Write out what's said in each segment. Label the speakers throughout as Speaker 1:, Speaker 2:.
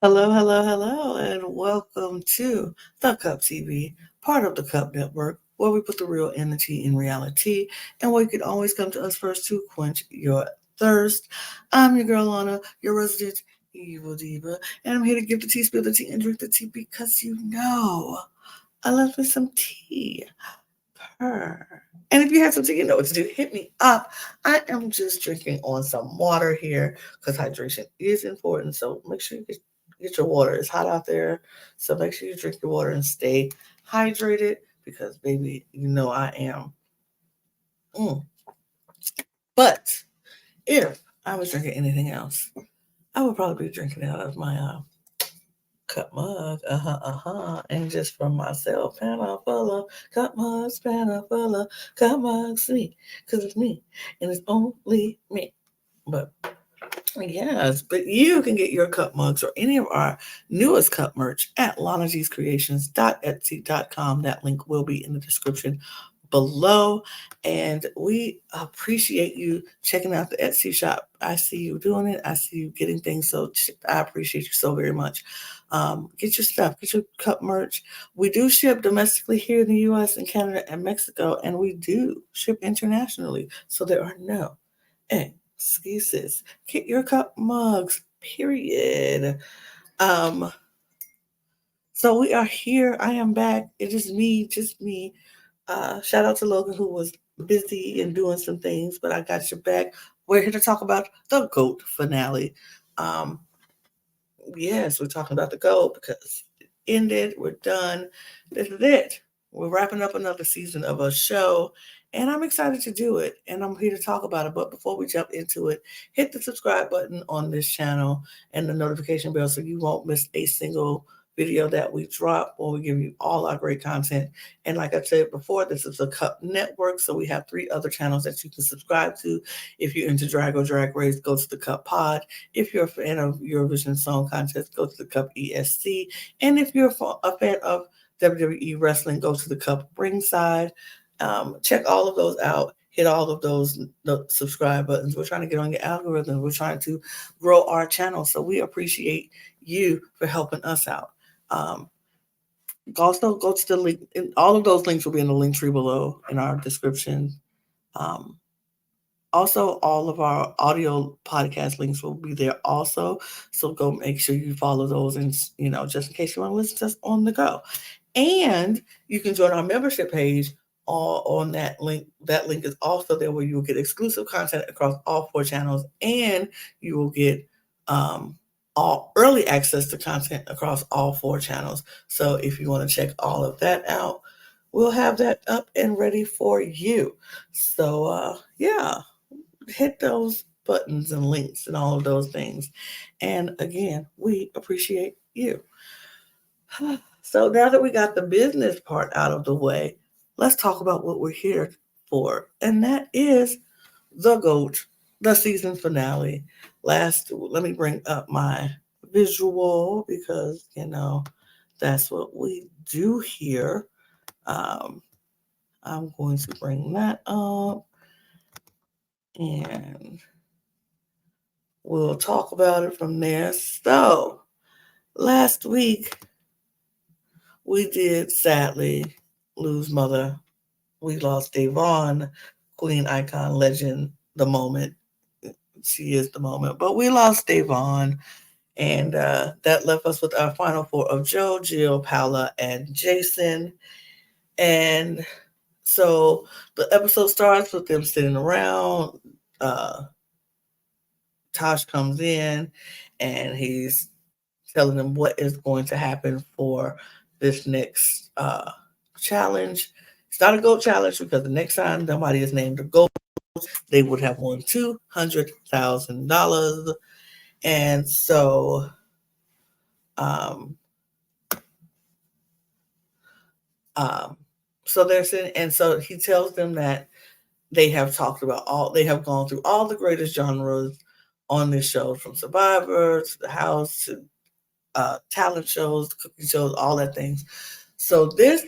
Speaker 1: Hello, hello, hello, and welcome to The Cup TV, part of the Cup Network, where we put the real energy in reality, and where you can always come to us first to quench your thirst. I'm your girl Lana, your resident evil diva, and I'm here to give the tea, spill the tea, and drink the tea because you know I love me some tea. Purr. And if you have some tea, you know what to do. Hit me up. I am just drinking on some water here because hydration is important. So make sure you get your water. It's hot out there. So make sure you drink your water and stay hydrated because, baby, you know I am. Mm. But if I was drinking anything else, I would probably be drinking it out of my cup mug, and just from myself, panel full of cup mugs, panel full of cup mugs, me, because it's me, and it's only me. But yes, but you can get your cup mugs or any of our newest cup merch at lanagscreations.etsy.com. That link will be in the description below. And we appreciate you checking out the Etsy shop. I see you doing it. I see you getting things. So I appreciate you so very much. Get your stuff, get your cup merch. We do ship domestically here in the US and Canada and Mexico, and we do ship internationally. So there are no excuses. Get your cup mugs, period. Um, so we are here. I am back. It is me, just me. Shout out to Logan who was busy and doing some things, but I got your back. We're here to talk about the GOAT finale. Um, yes, we're talking about the GOAT because it ended. We're done. This is it. We're wrapping up another season of a show, and I'm excited to do it. And I'm here to talk about it. But before we jump into it, hit the subscribe button on this channel and the notification bell so you won't miss a single video that we drop or we give you all our great content. And like I said before, this is a Cup Network, so we have 3 other channels that you can subscribe to. If you're into drag or drag race, go to the Cup Pod. If you're a fan of Eurovision Song Contest, go to the Cup ESC. And if you're a fan of WWE Wrestling, go to the Cup Ringside. Check all of those out. Hit all of those subscribe buttons. We're trying to get on your algorithm. We're trying to grow our channel. So we appreciate you for helping us out. Um, Also, go to the link. All of those links will be in the link tree below in our description. Um, Also, all of our audio podcast links will be there also. So go make sure you follow those and, just in case you want to listen to us on the go. And you can join our membership page all on that link. That link is also there where you will get exclusive content across all 4 channels and you will get all early access to content across all 4 channels. So if you want to check all of that out, we'll have that up and ready for you. So, yeah, hit those buttons and links and all of those things. And again, we appreciate you. So now that we got the business part out of the way, let's talk about what we're here for. And that is the GOAT, the season finale. Let me bring up my visual because, that's what we do here. Um, I'm going to bring that up and we'll talk about it from there. So, last week we did sadly lose Mother. We lost Devon, Queen, icon, legend, the moment. She is the moment. But we lost Devon, and that left us with our final 4 of Joe, Jill, Paula, and Jason. And so the episode starts with them sitting around. Tosh comes in, and he's telling them what is going to happen for this next challenge. It's not a GOAT challenge because the next time somebody is named a GOAT, they would have won $200,000. And um, um, so they're sitting, and so he tells them that they have gone through all the greatest genres on this show, from Survivor to the House to talent shows, cooking shows, all that things. So this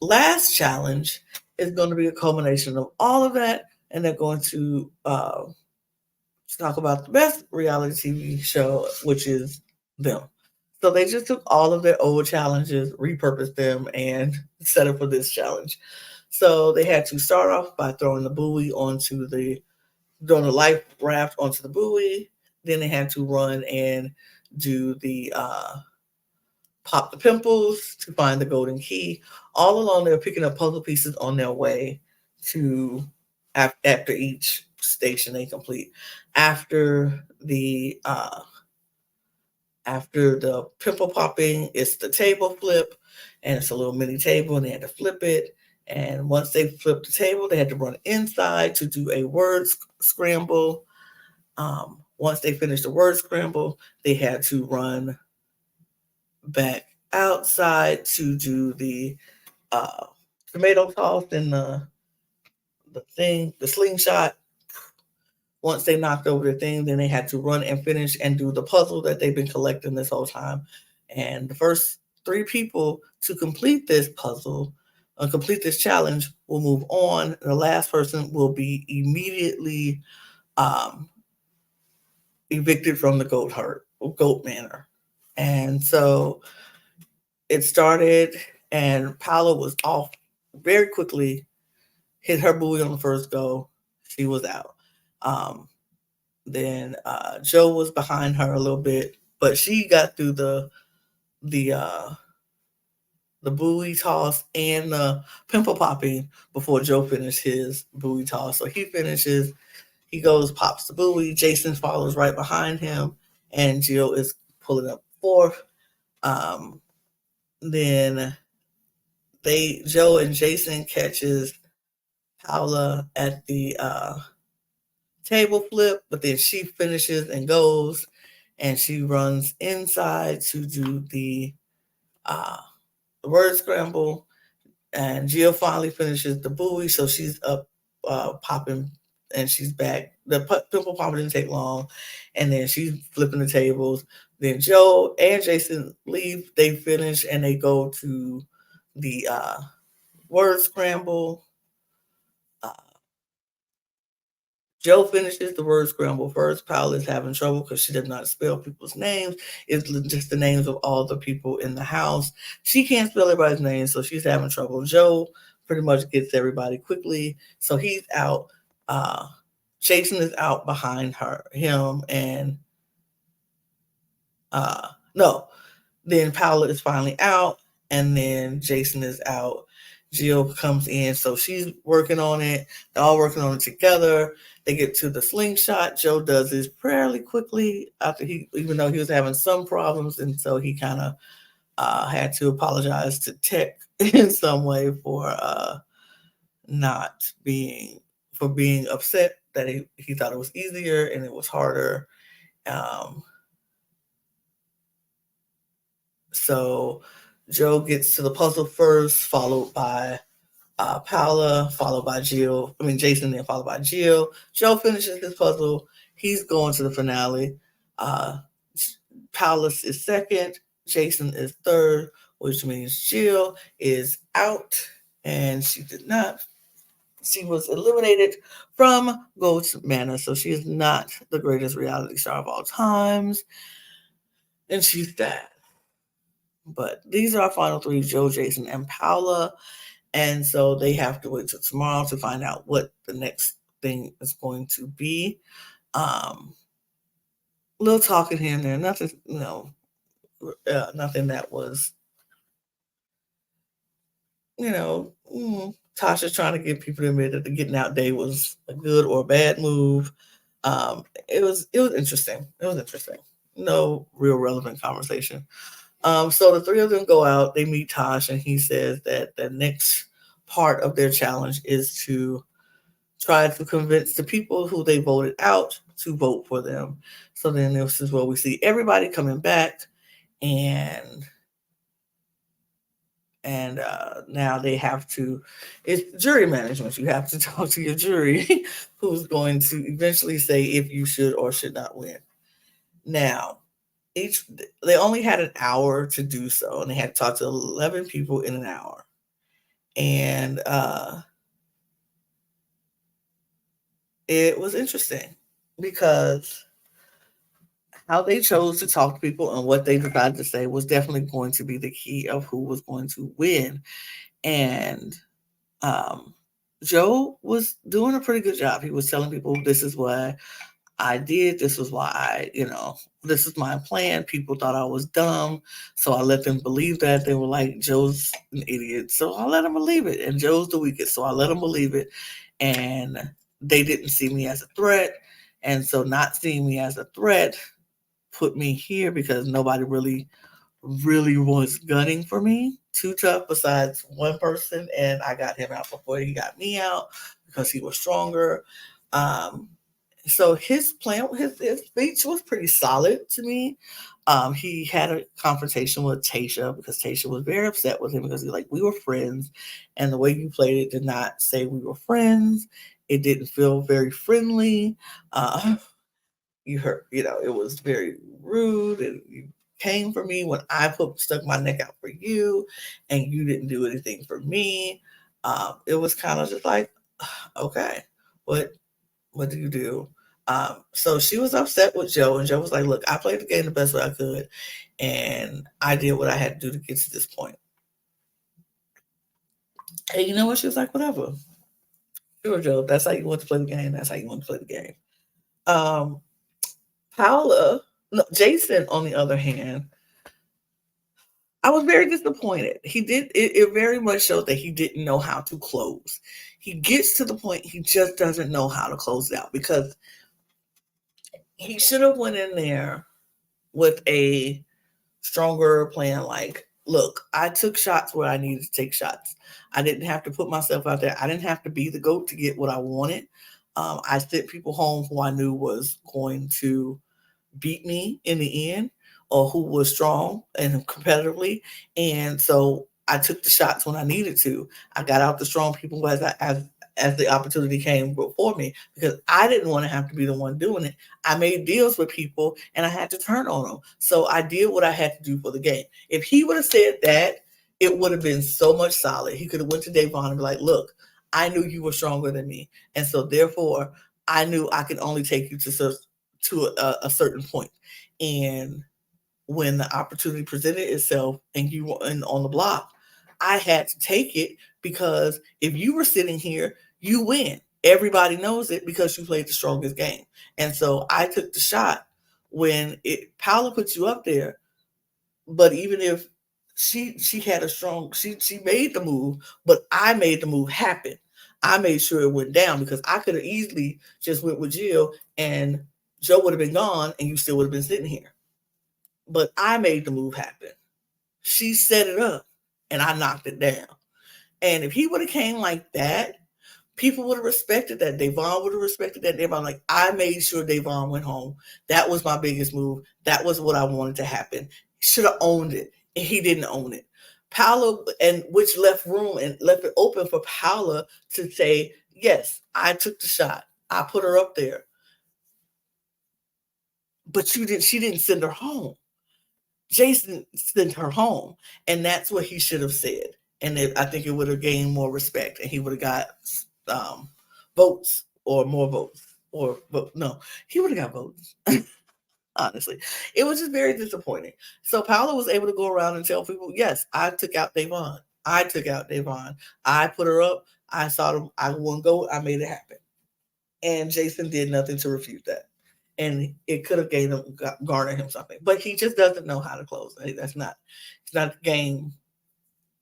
Speaker 1: last challenge is going to be a culmination of all of that, and they're going to talk about the best reality TV show, which is them. So they just took all of their old challenges, repurposed them, and set up for this challenge. So they had to start off by throwing the buoy onto the throwing the life raft onto the buoy. Then they had to run and do the pop the pimples to find the golden key. All along, they were picking up puzzle pieces on their way to after each station they complete. After the uh, after the pimple popping, it's the table flip, and it's a little mini table, and they had to flip it. And once they flipped the table, they had to run inside to do a word scramble. Once they finished the word scramble, they had to run back outside to do the uh, tomato toss and the slingshot. Once they knocked over the thing, then they had to run and finish and do the puzzle that they've been collecting this whole time. And the first three people to complete this puzzle, complete this challenge, will move on. The last person will be immediately um, evicted from the goat manor. And so it started, and Paolo was off very quickly, hit her buoy on the first go. She was out. Then Joe was behind her a little bit, but she got through the uh, the buoy toss and the pimple popping before Joe finished his buoy toss. So he finishes, he goes, pops the buoy. Jason follows right behind him, and Jill is pulling up fourth. Then Joe and Jason catches Paula at the table flip, but then she finishes and goes, and she runs inside to do uh, the word scramble. And Jill finally finishes the buoy, so she's up popping, and she's back. The pimple popper didn't take long, and then she's flipping the tables. Then Joe and Jason leave. They finish, and they go to the word scramble. Uh, Joe finishes the word scramble first. Paula is having trouble because she does not spell people's names. It's just the names of all the people in the house. She can't spell everybody's names, so she's having trouble. Joe pretty much gets everybody quickly, so he's out. Uh, Jason is out behind him, and no, then Paula is finally out, and then Jason is out. Jill comes in, so she's working on it. They're all working on it together. They get to the slingshot. Joe does this fairly quickly after even though he was having some problems, and so he kind of had to apologize to Tech in some way for not being being upset that he thought it was easier and it was harder. Um, so Joe gets to the puzzle first, followed by Paula, followed by Jill. I mean, Jason, then followed by Jill. Joe finishes his puzzle. He's going to the finale. Uh, Paula is second. Jason is third, which means Jill is out, and she did not. She was eliminated from Goat's Manor, so she is not the greatest reality star of all times, and she's sad. But these are our final three: Joe, Jason, and Paula. And so they have to wait till tomorrow to find out what the next thing is going to be. Little talking here and there, nothing, nothing that was, Tasha's trying to get people to admit that the getting out day was a good or a bad move. It was interesting. It was interesting. No real relevant conversation. So the three of them go out. They meet Tosh, and he says that the next part of their challenge is to try to convince the people who they voted out to vote for them. So then this is where we see everybody coming back, and now they have to. It's jury management. You have to talk to your jury, who's going to eventually say if you should or should not win. Now, they only had an hour to do so, and they had to talk to 11 people in an hour. And it was interesting because how they chose to talk to people and what they decided to say was definitely going to be the key of who was going to win. And um, Joe was doing a pretty good job. He was telling people, this is what I did. This was why this is my plan. People thought I was dumb. So I let them believe that. They were like, Joe's an idiot. So I let them believe it. And Joe's the weakest. So I let them believe it. And they didn't see me as a threat. And so not seeing me as a threat put me here because nobody really was gunning for me. Too tough besides one person, and I got him out before he got me out because he was stronger. Um, so his plan, his speech was pretty solid to me. He had a confrontation with Tasha because Tasha was very upset with him because he like we were friends, and the way you played it did not say we were friends. It didn't feel very friendly. You heard, it was very rude, and you came for me when I stuck my neck out for you, and you didn't do anything for me. It was kind of just like, okay, what what do you do? So she was upset with Joe, and Joe was like, look, I played the game the best way I could, and I did what I had to do to get to this point. And you know what? She was like, whatever. Sure, Joe, that's how you want to play the game. That's how you want to play the game. Um, Paula, no, Jason, on the other hand, I was very disappointed. It very much showed that he didn't know how to close. He gets to the point he just doesn't know how to close it out because he should have went in there with a stronger plan like, look, I took shots where I needed to take shots. I didn't have to put myself out there. I didn't have to be the GOAT to get what I wanted. I sent people home who I knew was going to beat me in the end or who was strong and competitively. And so I took the shots when I needed to. I got out the strong people as the opportunity came before me because I didn't want to have to be the one doing it. I made deals with people and I had to turn on them. So I did what I had to do for the game. If he would have said that, it would have been so much solid. He could have went to Davon and be like, look, I knew you were stronger than me. And so therefore I knew I could only take you to a certain point. And when the opportunity presented itself and you were on the block, I had to take it because if you were sitting here, you win. Everybody knows it because you played the strongest game. And so I took the shot when Paula put you up there. But even if she had a strong she made the move, but I made the move happen. I made sure it went down because I could have easily just went with Jill and Joe would have been gone and you still would have been sitting here. But I made the move happen. She set it up and I knocked it down. And if he would have came like that, people would have respected that. Davon would have respected that. Davon, like, I made sure Davon went home. That was my biggest move. That was what I wanted to happen. Should have owned it. And he didn't own it. Paula, and which left room and left it open for Paula to say, yes, I took the shot. I put her up there. But she didn't send her home. Jason sent her home. And that's what he should have said. And I think it would have gained more respect and he would have got votes or more votes. No, he would have got votes. Honestly, it was just very disappointing. So Paula was able to go around and tell people, yes, I took out Davon. I took out Davon. I put her up. I saw them. I wouldn't go. I made it happen. And Jason did nothing to refute that. And it could have garnered him something, but he just doesn't know how to close. That's not. He's not a game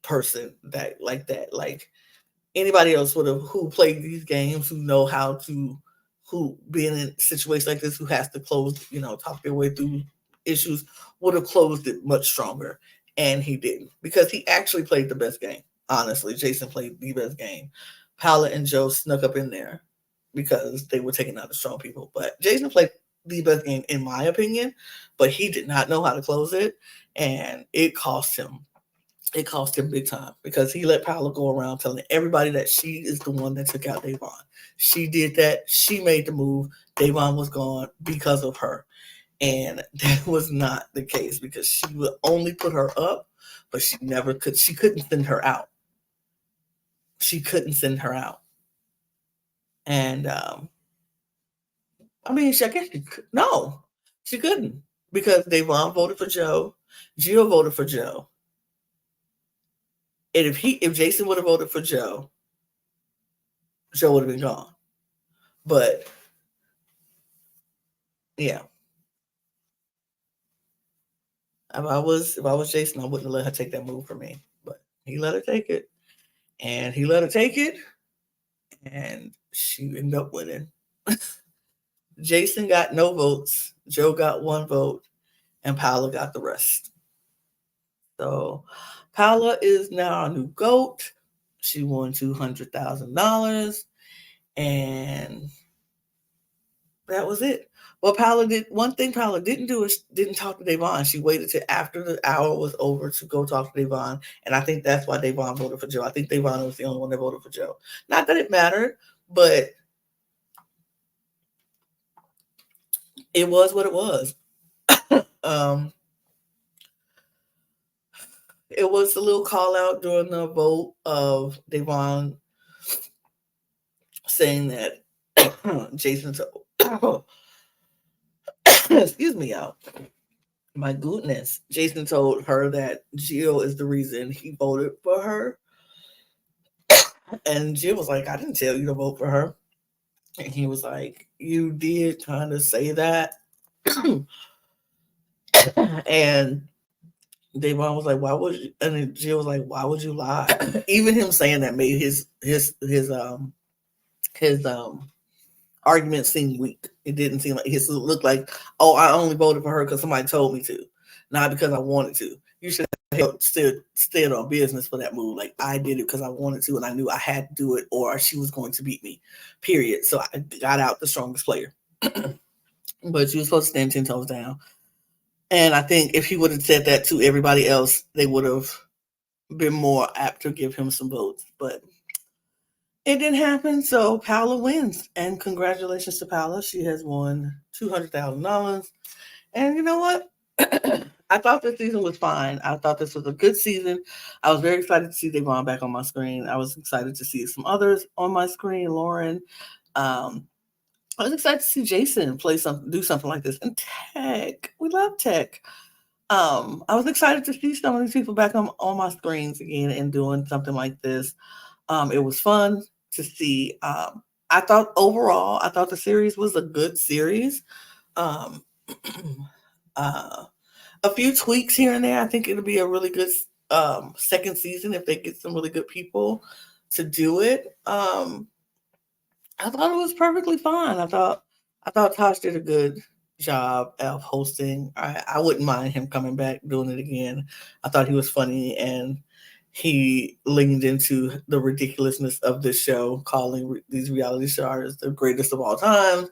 Speaker 1: person that like that. Like anybody else would have who played these games, who know how to, who being in situations like this, who has to close, talk their way through issues, would have closed it much stronger. And he didn't because he actually played the best game. Honestly, Jason played the best game. Paula and Joe snuck up in there because they were taking out the strong people. But Jason played the best game in my opinion, but he did not know how to close it. And it cost him big time because he let Paula go around telling everybody that she is the one that took out Davon. She did that. She made the move. Davon was gone because of her. And that was not the case because she would only put her up, but she never could. She couldn't send her out. She couldn't send her out. And I mean, I guess she could. No, she couldn't. because Devon voted for Joe, Jill voted for Joe, and if Jason would have voted for Joe, Joe would have been gone. But yeah, if I was Jason, I wouldn't have let her take that move from me. But he let her take it, and he let her take it, and she ended up winning. Jason got no votes. Joe got one vote, and Paula got the rest. So Paula is now our new GOAT. She won $200,000, and that was it. Well, Paula did one thing. Paula didn't do is didn't talk to Devon. She waited till after the hour was over to go talk to Devon, and I think that's why Devon voted for Joe. I think Devon was the only one that voted for Joe. Not that it mattered, but it was what it was. um, it was a little call out during the vote of Devon saying that Jason told, excuse me, y'all. My goodness. Jason told her that Jill is the reason he voted for her. And Jill was like, I didn't tell you to vote for her. And he was like, you did kind of say that. And Devon was like, why would you? And then Jill was like, why would you lie? Even him saying that made his argument seemed weak. It didn't seem like it looked like, oh, I only voted for her because somebody told me to, not because I wanted to. You should have stood on business for that move. Like I did it because I wanted to, and I knew I had to do it, or she was going to beat me. Period. So I got out the strongest player. But she was supposed to stand 10 toes down. And I think if he would have said that to everybody else, they would have been more apt to give him some votes. But it didn't happen, so Paula wins. And congratulations to Paula. She has won $200,000. And you know what? I thought this season was fine. I thought this was a good season. I was very excited to see Devon back on my screen. I was excited to see some others on my screen. Lauren. Um, I was excited to see Jason do something like this. And Tech. We love Tech. I was excited to see some of these people back on my screens again and doing something like this. It was fun to see. I thought overall, I thought the series was a good series. Um, uh, a few tweaks here and there. I think it'll be a really good second season if they get some really good people to do it. I thought it was perfectly fine. I thought Tosh did a good job of hosting. I wouldn't mind him coming back doing it again. I thought he was funny and he leaned into the ridiculousness of this show, calling these reality stars the greatest of all time.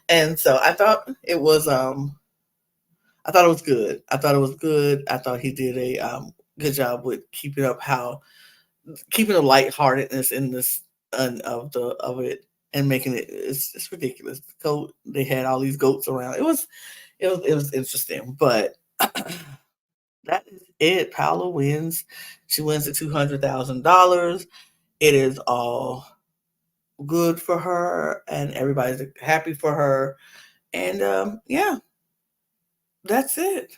Speaker 1: And so I thought it was good. I thought it was good. I thought he did a good job with keeping the lightheartedness in this of it and making it's ridiculous. They had all these goats around. It was interesting, but that is it. Paula wins. She wins the $200,000. It is all good for her, and everybody's happy for her. And yeah, that's it.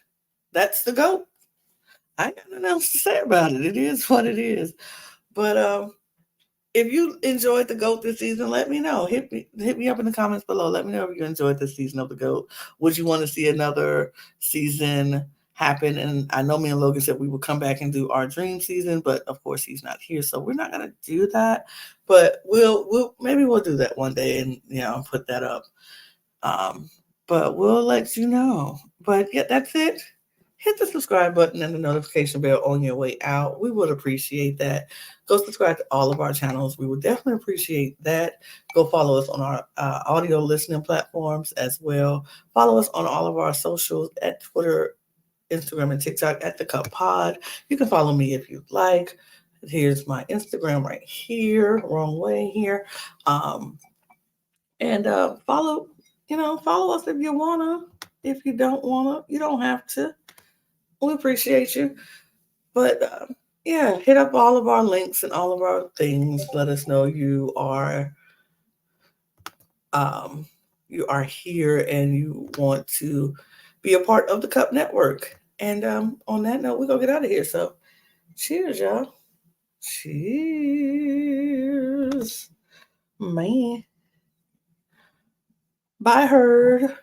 Speaker 1: That's the goat. I got nothing else to say about it. It is what it is. But if you enjoyed the GOAT this season, let me know. Hit me up in the comments below. Let me know if you enjoyed this season of the GOAT. Would you want to see another season happen? And I know me and Logan said we would come back and do our dream season, but of course he's not here, so we're not gonna do that. But maybe we'll do that one day and put that up. But we'll let you know. But yeah, that's it. Hit the subscribe button and the notification bell on your way out. We would appreciate that. Go subscribe to all of our channels. We would definitely appreciate that. Go follow us on our audio listening platforms as well. Follow us on all of our socials at Twitter, Instagram, and TikTok at The Cup Pod. You can follow me if you'd like. Here's my Instagram right here. Wrong way here. And follow us if you wanna. If you don't wanna, you don't have to. We appreciate you. But yeah, hit up all of our links and all of our things. Let us know um, you are here and you want to be a part of the Cup Network. And on that note, we're going to get out of here. So cheers, y'all. Cheers. Man. Bye, Herd.